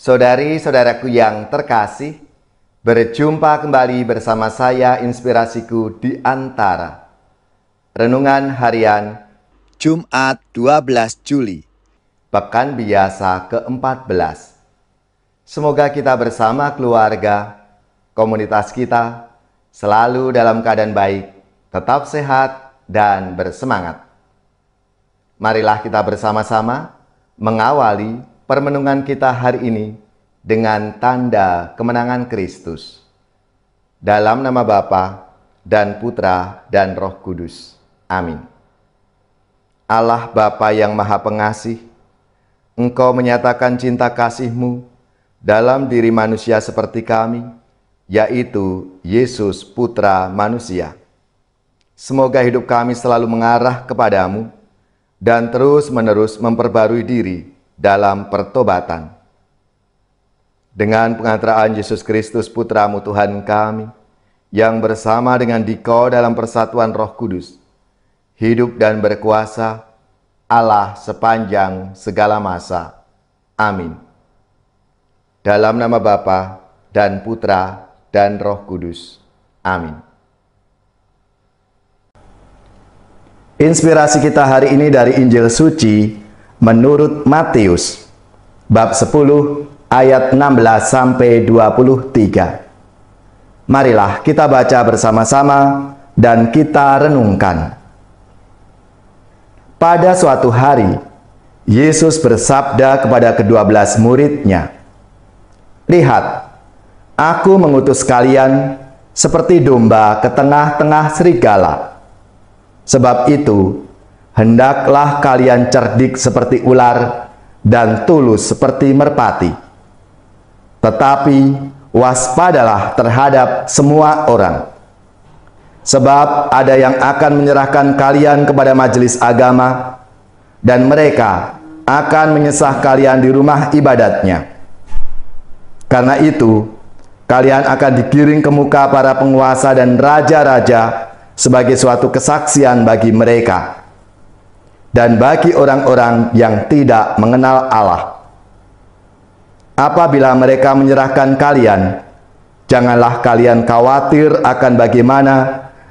Saudari-saudaraku yang terkasih, berjumpa kembali bersama saya Inspirasiku di Antara. Renungan Harian Jumat 12 Juli, Pekan Biasa ke-14. Semoga kita bersama keluarga, komunitas kita, selalu dalam keadaan baik, tetap sehat, dan bersemangat. Marilah kita bersama-sama mengawali permenungan kita hari ini dengan tanda kemenangan Kristus. Dalam nama Bapa dan Putra dan Roh Kudus. Amin. Allah Bapa yang Maha Pengasih, Engkau menyatakan cinta kasih-Mu dalam diri manusia seperti kami, yaitu Yesus Putra Manusia. Semoga hidup kami selalu mengarah kepadamu dan terus-menerus memperbarui diri dalam pertobatan. Dengan pengantaraan Yesus Kristus Putra-Mu Tuhan kami, yang bersama dengan Dikau dalam persatuan Roh Kudus, hidup dan berkuasa Allah sepanjang segala masa. Amin. Dalam nama Bapa dan Putra dan Roh Kudus. Amin. Inspirasi kita hari ini dari Injil Suci menurut Matius, bab 10 ayat 16 sampai 23. Marilah kita baca bersama-sama dan kita renungkan. Pada suatu hari, Yesus bersabda kepada ke-12 murid-Nya, "Lihat, Aku mengutus kalian seperti domba ke tengah-tengah serigala. Sebab itu, hendaklah kalian cerdik seperti ular dan tulus seperti merpati. Tetapi waspadalah terhadap semua orang. Sebab ada yang akan menyerahkan kalian kepada majelis agama, dan mereka akan menyesah kalian di rumah ibadatnya. Karena itu, kalian akan digiring ke muka para penguasa dan raja-raja sebagai suatu kesaksian bagi mereka dan bagi orang-orang yang tidak mengenal Allah. Apabila mereka menyerahkan kalian, janganlah kalian khawatir akan bagaimana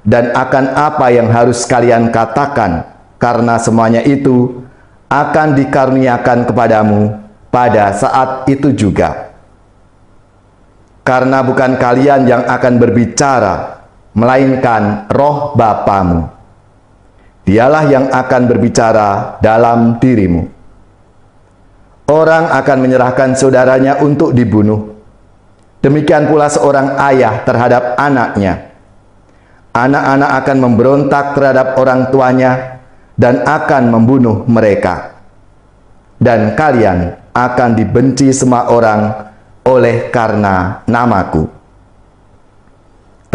dan akan apa yang harus kalian katakan, karena semuanya itu akan dikaruniakan kepadamu pada saat itu juga. Karena bukan kalian yang akan berbicara, melainkan Roh Bapamu. Dialah yang akan berbicara dalam dirimu. Orang akan menyerahkan saudaranya untuk dibunuh. Demikian pula seorang ayah terhadap anaknya. Anak-anak akan memberontak terhadap orang tuanya dan akan membunuh mereka. Dan kalian akan dibenci semua orang oleh karena namaku.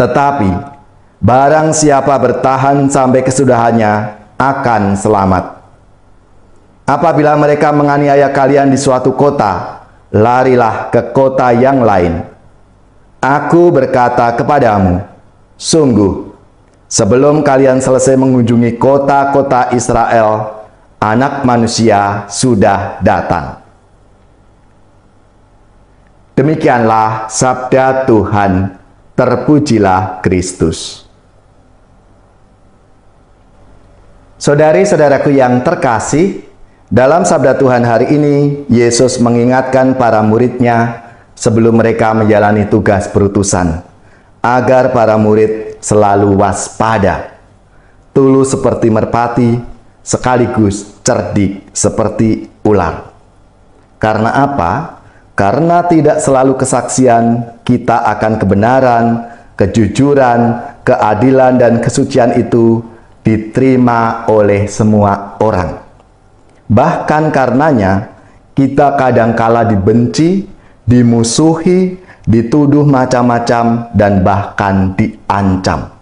Tetapi barang siapa bertahan sampai kesudahannya akan selamat. Apabila mereka menganiaya kalian di suatu kota, larilah ke kota yang lain. Aku berkata kepadamu, sungguh, sebelum kalian selesai mengunjungi kota-kota Israel, Anak Manusia sudah datang." Demikianlah sabda Tuhan. Terpujilah Kristus. Saudari-saudaraku yang terkasih, dalam sabda Tuhan hari ini, Yesus mengingatkan para murid-Nya sebelum mereka menjalani tugas berutusan, agar para murid selalu waspada, tulus seperti merpati, sekaligus cerdik seperti ular. Karena apa? Karena tidak selalu kesaksian kita akan kebenaran, kejujuran, keadilan, dan kesucian itu diterima oleh semua orang. Bahkan karenanya, kita kadangkala dibenci, dimusuhi, dituduh macam-macam, dan bahkan diancam.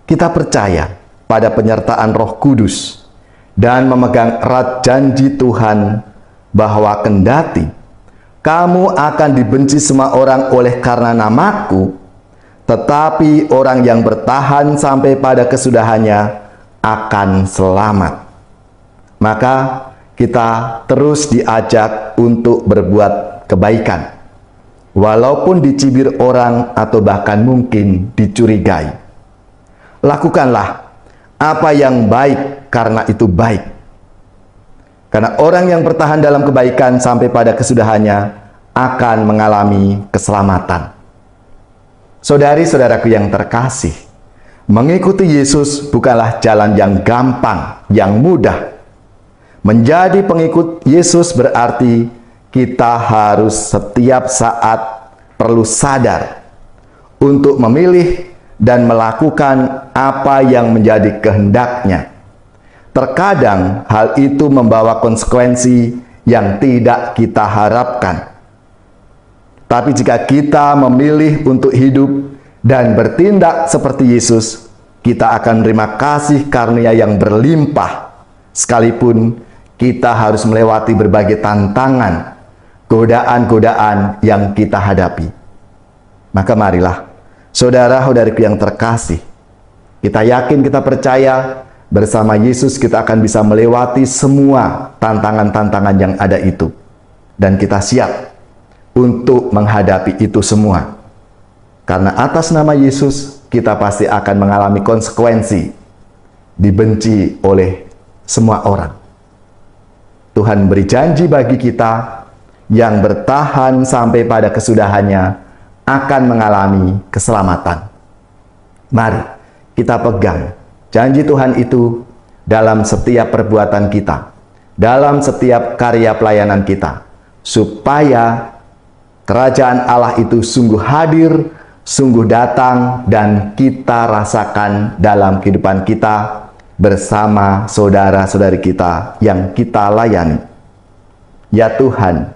Kita percaya pada penyertaan Roh Kudus dan memegang erat janji Tuhan bahwa kendati kamu akan dibenci semua orang oleh karena namaku, tetapi orang yang bertahan sampai pada kesudahannya akan selamat. Maka kita terus diajak untuk berbuat kebaikan, walaupun dicibir orang atau bahkan mungkin dicurigai. Lakukanlah apa yang baik karena itu baik. Karena orang yang bertahan dalam kebaikan sampai pada kesudahannya akan mengalami keselamatan. Saudari-saudaraku yang terkasih, mengikuti Yesus bukanlah jalan yang gampang, yang mudah. Menjadi pengikut Yesus berarti kita harus setiap saat perlu sadar untuk memilih dan melakukan apa yang menjadi kehendaknya. Terkadang hal itu membawa konsekuensi yang tidak kita harapkan. Tapi jika kita memilih untuk hidup dan bertindak seperti Yesus, kita akan menerima kasih karunia yang berlimpah, sekalipun kita harus melewati berbagai tantangan, godaan-godaan yang kita hadapi. Maka marilah, saudara-saudariku yang terkasih, kita yakin, kita percaya, bersama Yesus kita akan bisa melewati semua tantangan-tantangan yang ada itu. Dan kita siap untuk menghadapi itu semua. Karena atas nama Yesus, kita pasti akan mengalami konsekuensi, dibenci oleh semua orang. Tuhan beri janji bagi kita yang bertahan sampai pada kesudahannya akan mengalami keselamatan. Mari kita pegang janji Tuhan itu dalam setiap perbuatan kita, dalam setiap karya pelayanan kita, supaya kerajaan Allah itu sungguh hadir, sungguh datang, dan kita rasakan dalam kehidupan kita bersama saudara-saudari kita yang kita layani. Ya Tuhan,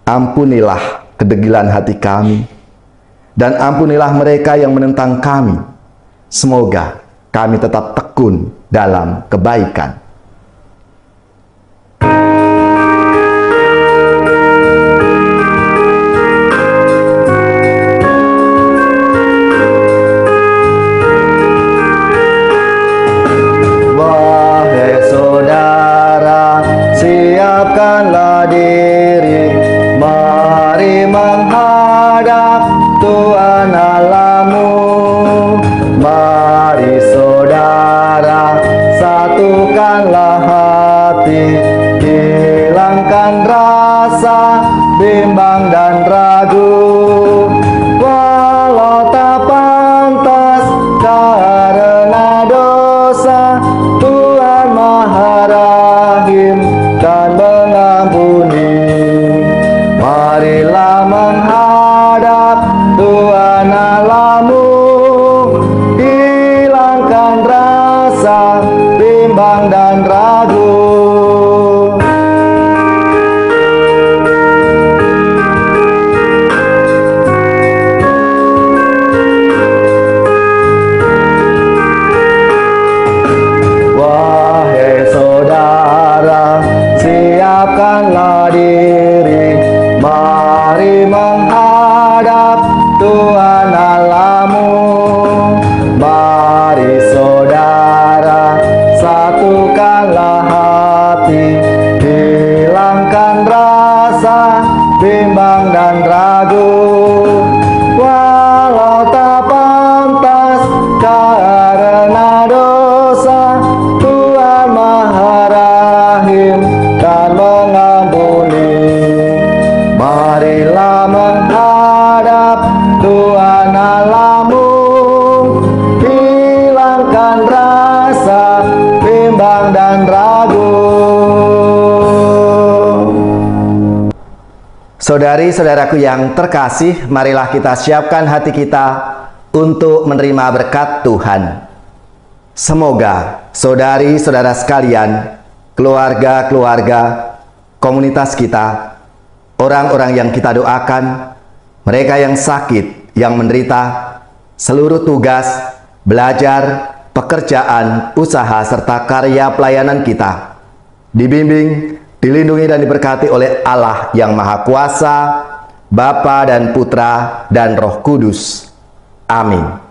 ampunilah kedegilan hati kami, dan ampunilah mereka yang menentang kami. Semoga kami tetap tekun dalam kebaikan. Wahai saudara, siapkanlah diri, mari menghadap Tuhan Allahmu. Mari saudara, satukanlah hati, hilangkan rasa bimbang dan ragu. Walau tak pantas karena dosa, Tuhan Maha Rahim dan mengampuni. Marilah menghadap Tuhan Allahmu, hilangkan rasa bimbang dan ragu. Wahai saudara, siapkanlah diri, mari menghadap Tuhan Allahmu. Mari saudara, satukanlah hati, hilangkan rasa bimbang dan ragu. Walau tak pantas karena dosa, Tuhan Maha Rahim dan mengampuni. Marilah menghadap Tuhan Allahmu, hilangkan rasa bimbang dan ragu. Saudari-saudaraku yang terkasih, marilah kita siapkan hati kita untuk menerima berkat Tuhan. Semoga saudari-saudara sekalian, keluarga-keluarga, komunitas kita, orang-orang yang kita doakan, mereka yang sakit, yang menderita, seluruh tugas, belajar, pekerjaan, usaha, serta karya pelayanan kita dibimbing, dilindungi dan diberkati oleh Allah yang Maha Kuasa, Bapa dan Putra dan Roh Kudus. Amin.